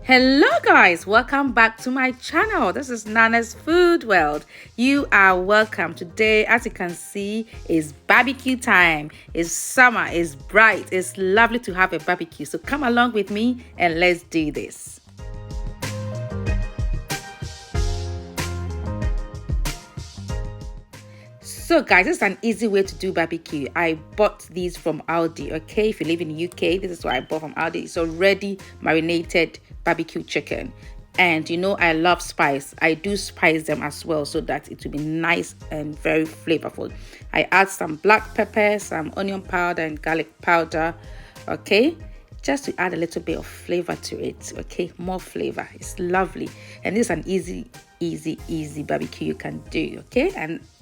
Hello guys, welcome back to my channel. This is Nana's Food World. You are welcome. Today, as you can see, is barbecue time. It's summer, it's bright, it's lovely to have a barbecue. So come along with me and let's do this. So guys, this is an easy way to do barbecue. I bought these from Aldi, okay? If you live in the UK, this is what I bought from Aldi. It's already marinated barbecue chicken. And you know I love spice. I do spice them as well so that it will be nice and very flavorful. I add some black pepper, some onion powder and garlic powder, okay? Just to add a little bit of flavor to it, okay? More flavor. It's lovely. And this is an easy barbecue you can do, okay?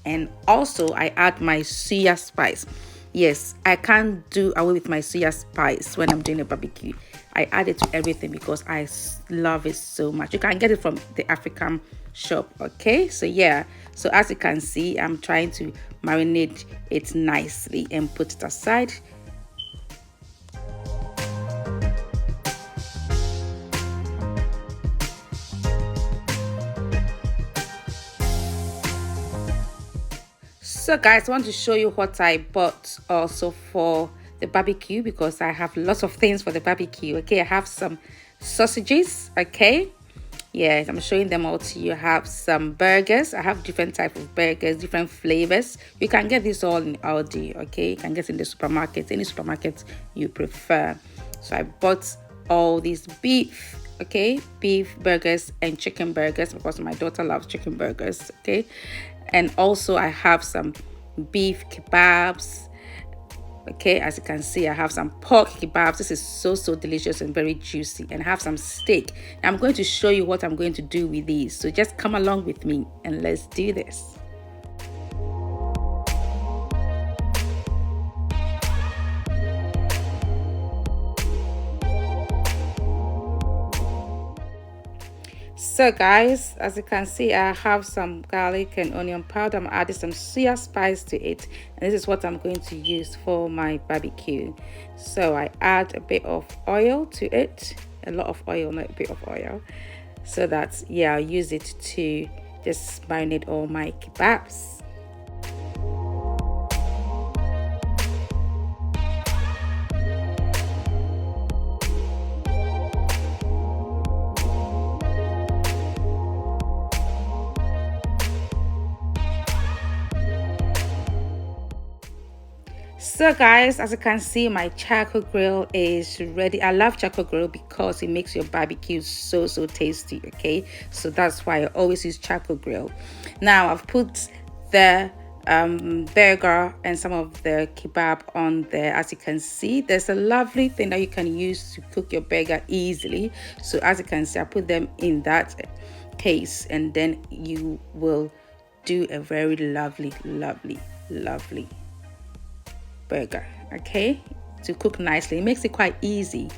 And also I add my Suya spice. Yes, I can't do away with my Suya spice when I'm doing a barbecue. I add it to everything because I love it so much. You can get it from the African shop, okay? So yeah, so as you can see, I'm trying to marinate it nicely and put it aside. So guys, I want to show you what I bought also for the barbecue because I have lots of things for the barbecue. Okay, I have some sausages, okay? Yes, I'm showing them all to you. I have some burgers. I have different type of burgers, different flavors. You can get this all in Aldi, okay? You can get in the supermarket, any supermarket you prefer. So I bought all these beef, okay? Beef burgers and chicken burgers because my daughter loves chicken burgers, okay? And also I have some beef kebabs, okay? As you can see, I have some pork kebabs. This is so delicious and very juicy. And I have some steak. Now I'm going to show you what I'm going to do with these, so just come along with me and let's do this. So guys, as you can see, I have some garlic and onion powder. I'm adding some Suya spice to it, and this is what I'm going to use for my barbecue. So I add a bit of oil to it, a lot of oil, not a bit of oil, so that yeah, I'll use it to just marinate all my kebabs. So guys, as you can see, my charcoal grill is ready. I love charcoal grill because it makes your barbecue so tasty, okay? So that's why I always use charcoal grill. Now I've put the burger and some of the kebab on there. As you can see, there's a lovely thing that you can use to cook your burger easily. So as you can see, I put them in that case, and then you will do a very lovely burger, okay, to cook nicely. It makes it quite easy.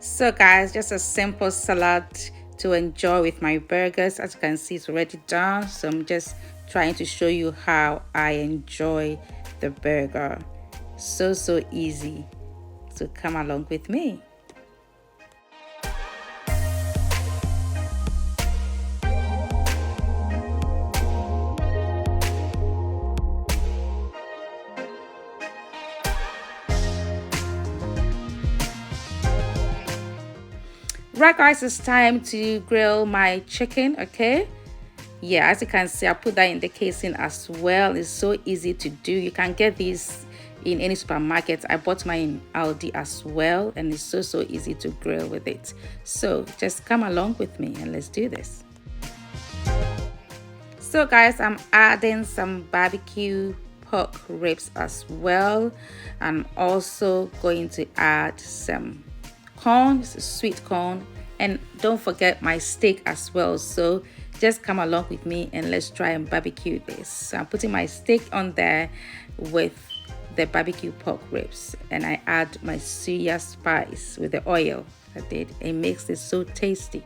So guys, just a simple salad to enjoy with my burgers. As you can see, it's already done, so I'm just trying to show you how I enjoy the burger. So easy, so come along with me. Right guys, it's time to grill my chicken, okay? Yeah, as you can see, I put that in the casing as well. It's so easy to do. You can get these in any supermarket. I bought mine in Aldi as well, and it's so easy to grill with it. So just come along with me and let's do this. So guys, I'm adding some barbecue pork ribs as well. I'm also going to add some corn, sweet corn, and don't forget my steak as well. So just come along with me and let's try and barbecue this. So I'm putting my steak on there with the barbecue pork ribs, and I add my Suya spice with the oil. I did. It makes it so tasty.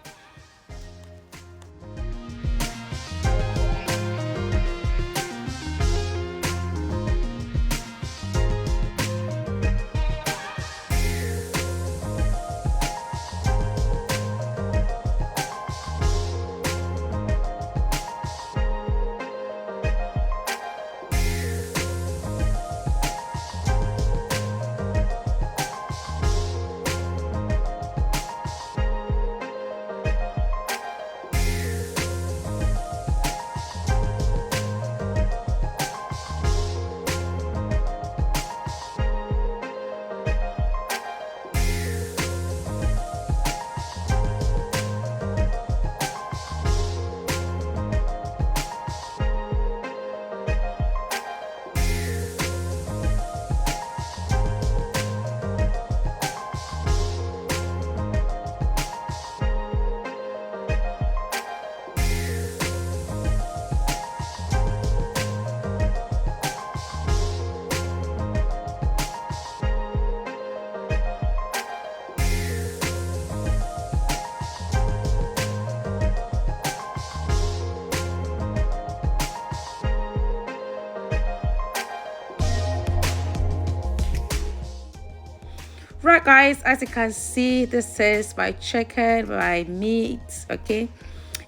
Right, guys, as you can see, this is my chicken, my meat, okay,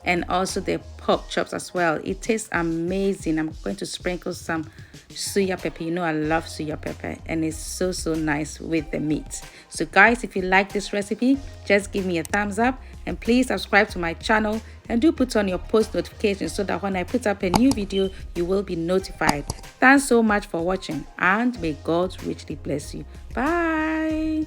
and also the pork chops as well. It tastes amazing. I'm going to sprinkle some Suya pepper. You know I love Suya pepper, and it's so nice with the meat. So guys, if you like this recipe, just give me a thumbs up, and please subscribe to my channel, and do put on your post notifications so that when I put up a new video, you will be notified. Thanks so much for watching, and may God richly bless you. Bye.